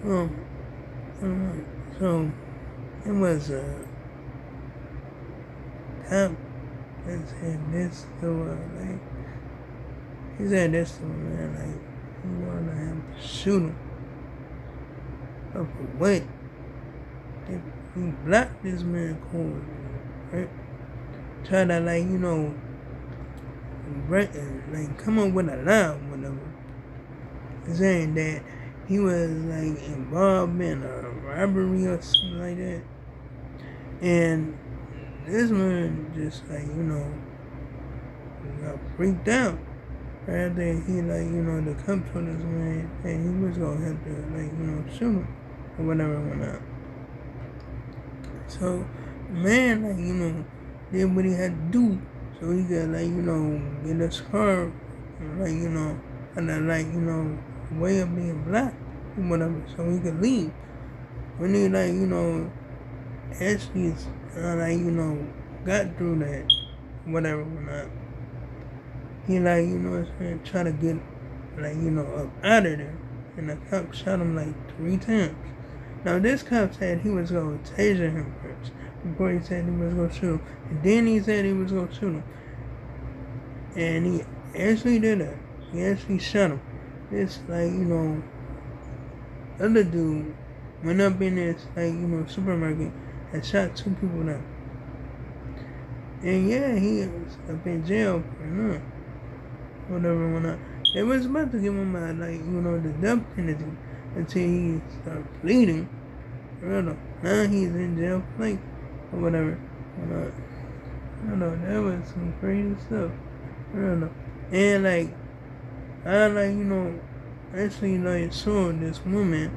Um, so it was a cop that said this to like he said this to him, man, like he wanted him to shoot him. But for what? He blocked this man cold, right? Try to like come up with a lie or whatever. Saying that he was like involved in a robbery or something like that. And this man just got freaked out. Right after he the cop told this man that he was gonna have to shoot him or whatever and whatnot. So man did what he had to do so he could get his car and way of being blocked or whatever so he could leave. When he actually got through that whatever whatnot, he try to get up out of there, and the cop shot him like 3 times. Now this cop said he was gonna taser him first before he said he was gonna shoot him, and then he said he was gonna shoot him, and he actually did that. He actually shot him. This other dude went up in this supermarket and shot 2 people down. And yeah, he was up in jail for now. Whatever whatnot. They was about to give him the death penalty until he started bleeding. Now he's in jail or whatever. That was some crazy stuff. And I actually saw this woman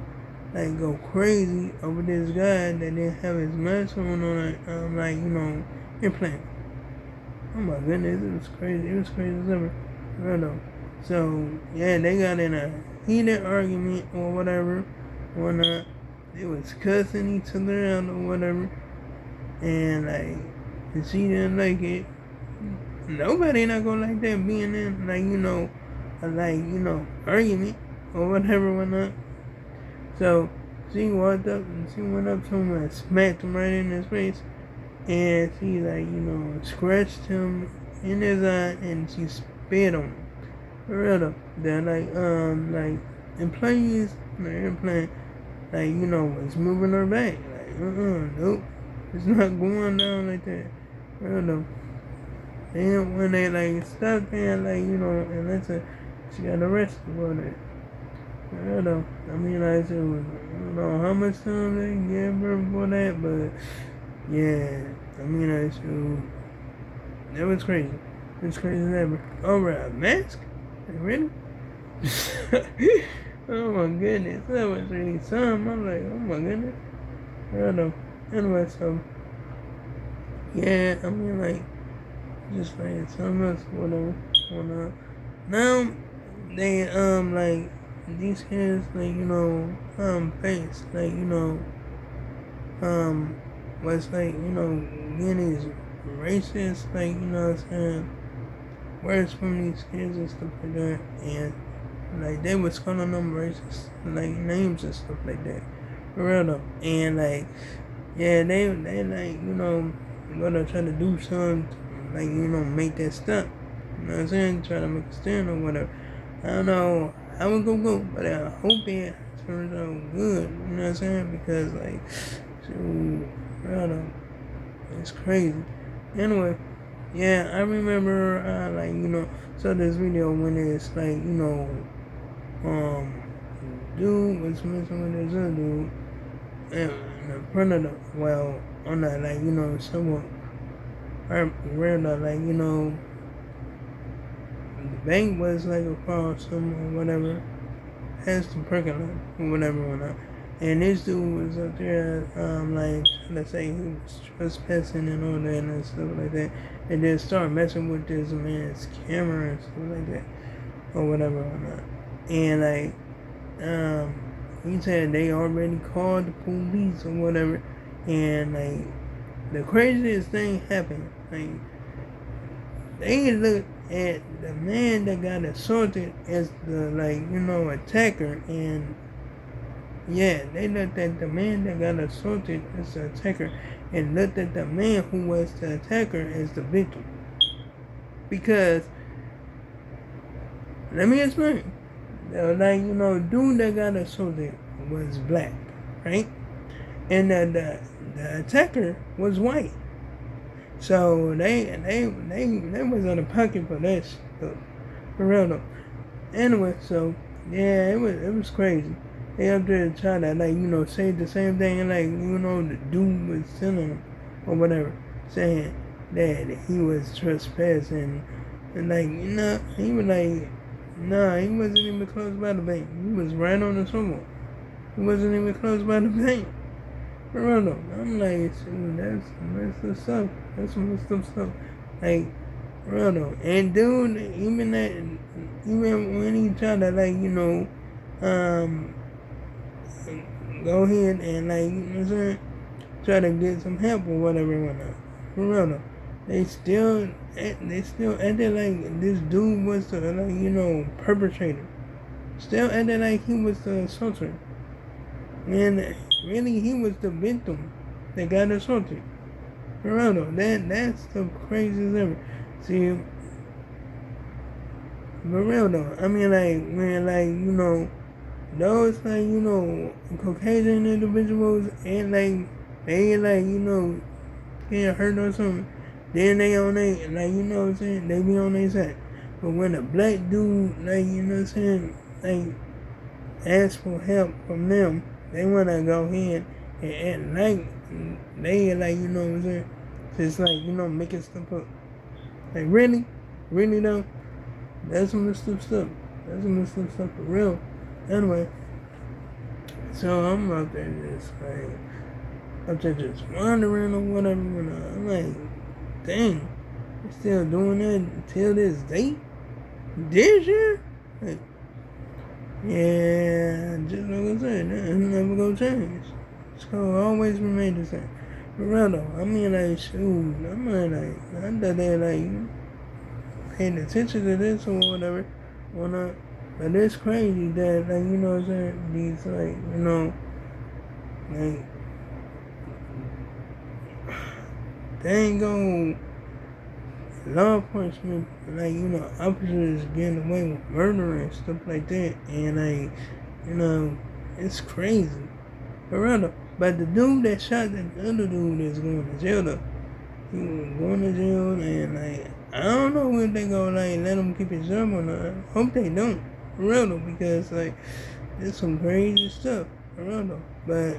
go crazy over this guy that didn't have his mask on implant. Oh my goodness, it was crazy. It was crazy as ever. So yeah, they got in a heated argument or whatever, or not. They was cussing each other out or whatever, and she didn't like it. Nobody not gonna like that being in argument or whatever whatnot. So she walked up and she went up to him and smacked him right in his face, and she scratched him in his eye and she spit on him. For real, the employees in the airplane was moving her back. Nope, it's not going down like that. For real. And when they stopped there and that's it, she got arrested for that. I don't know how much time they gave her for that, but yeah, that was crazy. It was crazy as ever. Over a mask? Really? Oh my goodness, that was really something. I'm like, oh my goodness. I don't know. Anyway, so yeah, just something else, whatever. Now they these kids face was getting these racist what I'm saying, words from these kids and stuff like that, and they was calling them racist names and stuff like that. For real though. And yeah, they gonna try to do something to make that stop. You know what I'm saying? Try to make a stand or whatever. I don't know how it gonna go, but I hope it turns out good. You know what I'm saying? Because shoot, it's crazy. Anyway, yeah, I remember saw this video when it's dude was messing with this other dude in front of on that someone where the bank was across some or whatever, has the parking lot or whatever whatnot. And this dude was up there trying to say he was trespassing and all that and stuff like that, and then start messing with this man's camera and stuff like that or whatever whatnot. And he said they already called the police or whatever, and the craziest thing happened. They looked at the man that got assaulted as the attacker, and Yeah, they looked at the man that got assaulted as the attacker and looked at the man who was the attacker as the victim. Because, let me explain. Like, dude that got assaulted was black, right? And the attacker was white. So they was on the pocket for that stuff. For real though. Anyway, so yeah, it was crazy. They up there trying to say the same thing and the dude was telling him or whatever, saying that he was trespassing and he was like, nah, he wasn't even close by the bank. He was right on the sidewalk. He wasn't even close by the bank. For real though. I'm like, shoot, that's messed up stuff. That's some messed up stuff. Like, for real though. And dude, even when he tried to go ahead and what I'm saying, try to get some help or whatever and whatnot. For real though. They still acted like this dude was the perpetrator. Still acted like he was the assaulter. And really he was the victim that got assaulted. For real though. That's the craziest ever. See, for real though. I mean when those Caucasian individuals and they get hurt or something, then they on they what I'm saying, they be on their side. But when a black dude what I'm saying, ask for help from them, they wanna go ahead and they what I'm saying, just making stuff up. Like really? Really though? That's some messed up stuff. That's some messed up stuff for real. Anyway, so I'm out there just wandering or whatever. And I'm like, dang, you still doing that until this date? This year? Like, yeah, just like I said, it's never gonna change. It's gonna always remain the same. For real though, I mean shoot, I thought they paying attention to this or whatever. But it's crazy that what I'm saying, these they ain't gonna law enforcement officers getting away with murder and stuff like that, and it's crazy. For real. But the dude that shot the other dude is going to jail though. He was going to jail and I don't know if they gonna let him keep his job or not. I hope they don't. For real though, because it's some crazy stuff. For real though. But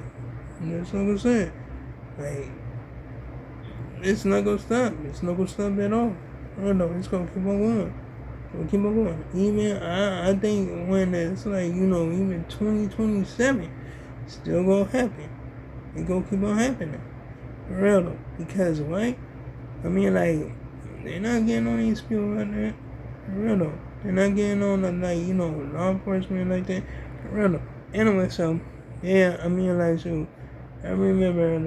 that's what I'm saying. It's not gonna stop. It's not gonna stop at all. For real though, it's gonna keep on going. It'll keep on going. Even I think when it's even 2027, it's still gonna happen. It gonna keep on happening. For real though. Because why? I mean they're not getting on these people out there. For real though. They're not getting on the law enforcement like that. For real though. Anyway, so yeah, I mean so I remember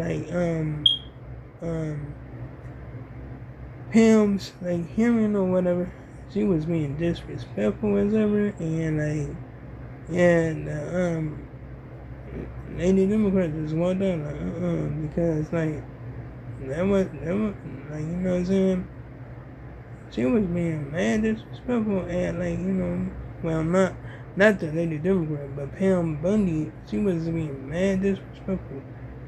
Pam's hearing or whatever, she was being disrespectful as ever, and Lady Democrat just walked out because that was what I'm saying, she was being mad disrespectful and well not the Lady Democrat, but Pam Bundy, she was being mad disrespectful.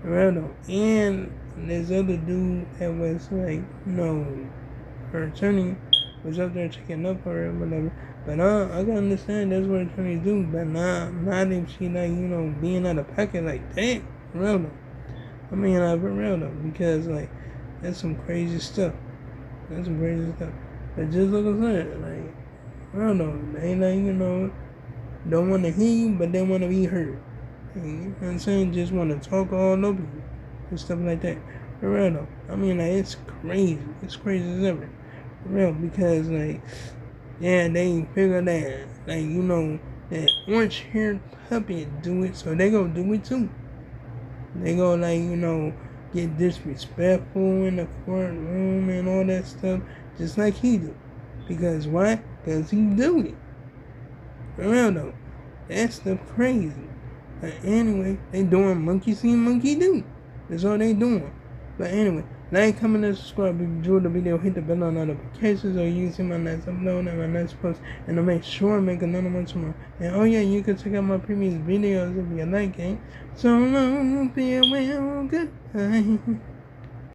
And this other dude that was her attorney was up there checking up for her or whatever. But I can understand that's what attorneys do, but not if she being out of pocket like that. For real though. I mean for real though, because that's some crazy stuff. That's some crazy stuff. But just like I said, I don't know, they don't want to hear you, but they want to be heard. You know what I'm saying? Just want to talk all over you and stuff like that. For real though. I mean it's crazy. It's crazy as ever. For real, because yeah, they figure that that orange haired puppet do it, so they gonna do it too. They gonna get disrespectful in the courtroom and all that stuff, just like he do. Because why? Because he do it. For real though. That stuff crazy. But anyway, they doing monkey see, monkey do. That's all they doing. But anyway, like, comment, and subscribe. If you enjoyed the video, hit the bell on notifications or you see my next upload and my next post. And I'll make sure I make another one tomorrow. And oh yeah, you can check out my previous videos if you like it. So long, farewell, goodbye.